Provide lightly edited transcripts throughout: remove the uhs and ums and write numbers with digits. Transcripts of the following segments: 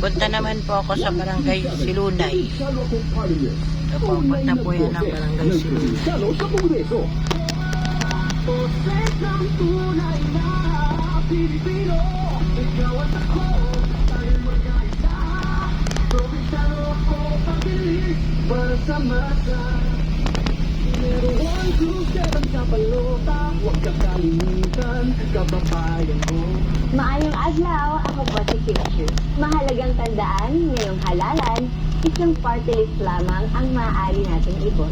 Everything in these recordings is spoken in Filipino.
Punta naman po ako sa Barangay Silunay. Ito po, punta po yan ng Barangay Silunay. Meron kruseran sa balota, huwag kakalimutan, kababayan ko. Maayong adlaw, ako po si Kim Chu. Mahalagang tandaan, ngayong halalan, isang party list lamang ang maaari nating ibot.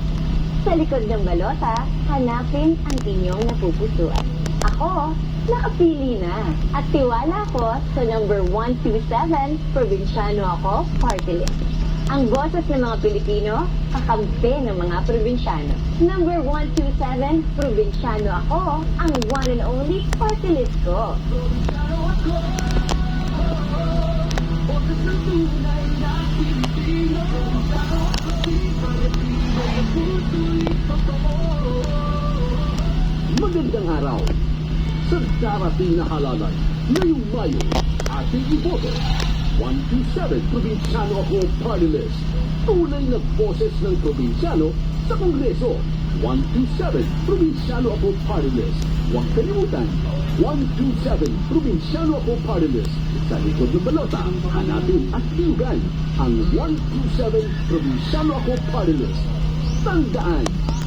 Sa likod ng balota, hanapin ang inyong napupusuan. Ako, nakapili na. At tiwala ko sa number 127, probinsyano ako, party list. Ang boses ng mga Pilipino, kakampi ng mga probinsyano. Number 127, probinsyano ako, ang one and only party list ko. Magandang araw. Sa darating na halalan, ngayong Mayo, ating iboto. 127 Probinsyano ako Party List. Tunay na boses ng probinsyano sa Kongreso. 127 Probinsyano ako Party List. Huwag kalimutan, 127 Probinsyano ako Party List. Sa likod ng balota, hanapin at tinugan ang 127 Probinsyano ako Party List. Tandaan,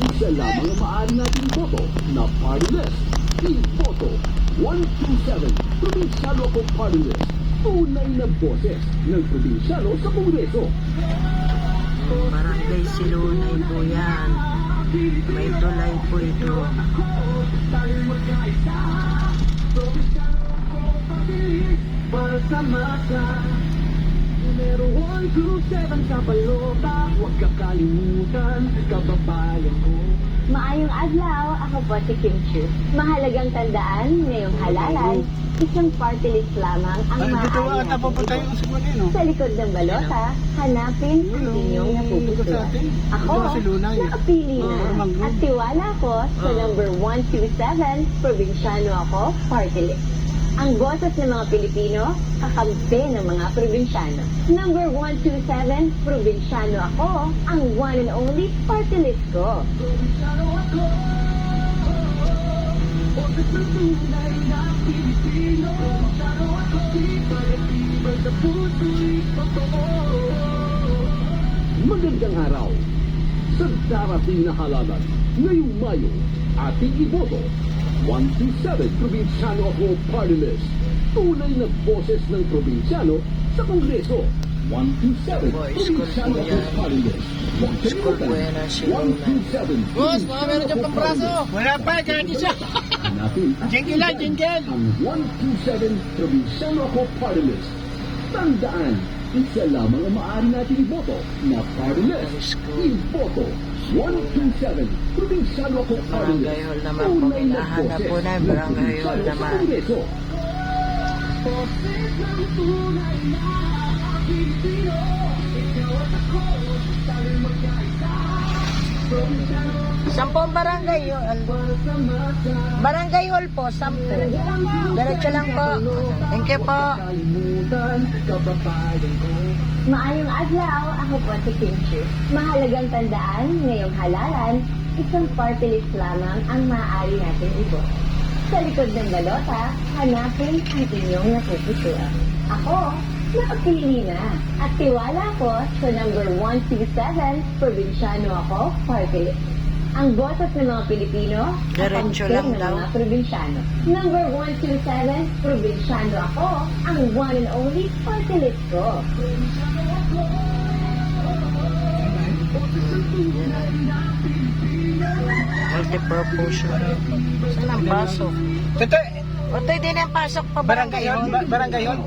isa lamang ang maaari natin boto na Party List. Iboto 127 Probinsyano ako Party List. Tunay na boses ng probinsyano sa Kongreso. Barangay Silunay po yan. May tulay po ito. Basta-masa meron kruseran sa balota, huwag kakalimutan, kababayan ko. Maayong adlaw, ako po si Kim Chu. Mahalagang tandaan, ngayong halalan, isang party list lamang ang maaari natin. Sa likod ng balota, hanapin ang inyong napupusuan. Ako, nakapili na. At tiwala ko sa number 127, probinsyano ako, party list. Ang boses ng mga Pilipino, kakampi ng mga probinsyano. Number 127, probinsyano ako, ang one and only party list ko. Magandang araw. Sa darating na halalan, ngayong Mayo, ating iboto. 127 Probinsyano ako Party List. Tunay na boses ng probinsyano sa Kongreso. 127 Probinsyano ako Party List. Huwag kalimutan, 127 Boss, baka meron dyan pang braso. Wala pa, gratis siya. hanapin at Jingle lang, jingle. ang 127 Probinsyano ako Party List. Tandaan, isa lamang ang maaari natin iboto na Party List. Iboto 127 Probinsyano ako Party List. Barangay Hall naman po. Hinahanap po na yung Barangay Hall naman. Sampung barangay yun. Barangay Hall po, 10. Diretso lang po. Thank you po. Maayong adlaw, ako po si Kim Chu. Mahalagang tandaan, ngayong halalan, isang party list lamang ang maaari natin ibot. Sa likod ng balota, hanapin ang inyong napupusuan. Ako, nakapili na. At tiwala ko sa number 127, probinsyano ako, party list. Ang boses ng mga Pilipino, Diretso kakampi lang ng daw. mga probinsyano. Number 127, probinsyano ako, ang one and only party list ko. Multi-purpose. Saan ang pasok? Otoy din ang pasok pa Barangay Hall. Barangay Hall.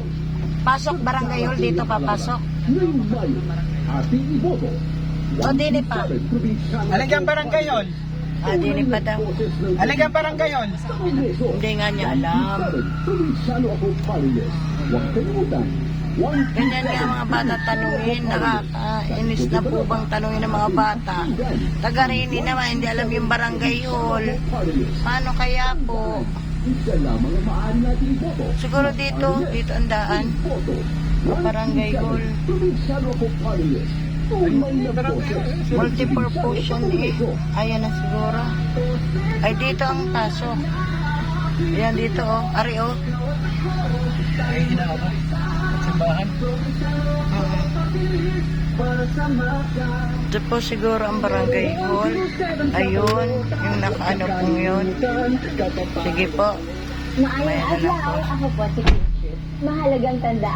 Pasok Barangay Hall, dito papasok. Ngayong Mayo, ating iboto. O, dili pa. Alin kang Barangay Hall? Dili pa daw. Alin kang Barangay Hall? Hindi nga niya alam. Probinsyano ako Party List. Huwag kalimutan, Ganyan nga mga bata tanungin, nakakainis na po bang tanungin ng mga bata. Taga Rini naman, hindi alam yung Barangay Hall. Paano kaya po? Isa lamang ang maaari natin iboto. Siguro dito ang daan. Iboto. Barangay Hall. Probinsyano ako party list. Tunay na boses. Multipurpose yun eh. Ayan na siguro. Ay, dito ang taso. Ayan dito oh. Ari oh. Ay, hinaaba. Simbahan. Ito po siguro ang Barangay Hall. Ayun. Yung nakaano po yun. Sige po. Maayong adlaw, ako po si Picture. Mahalagang tandaan.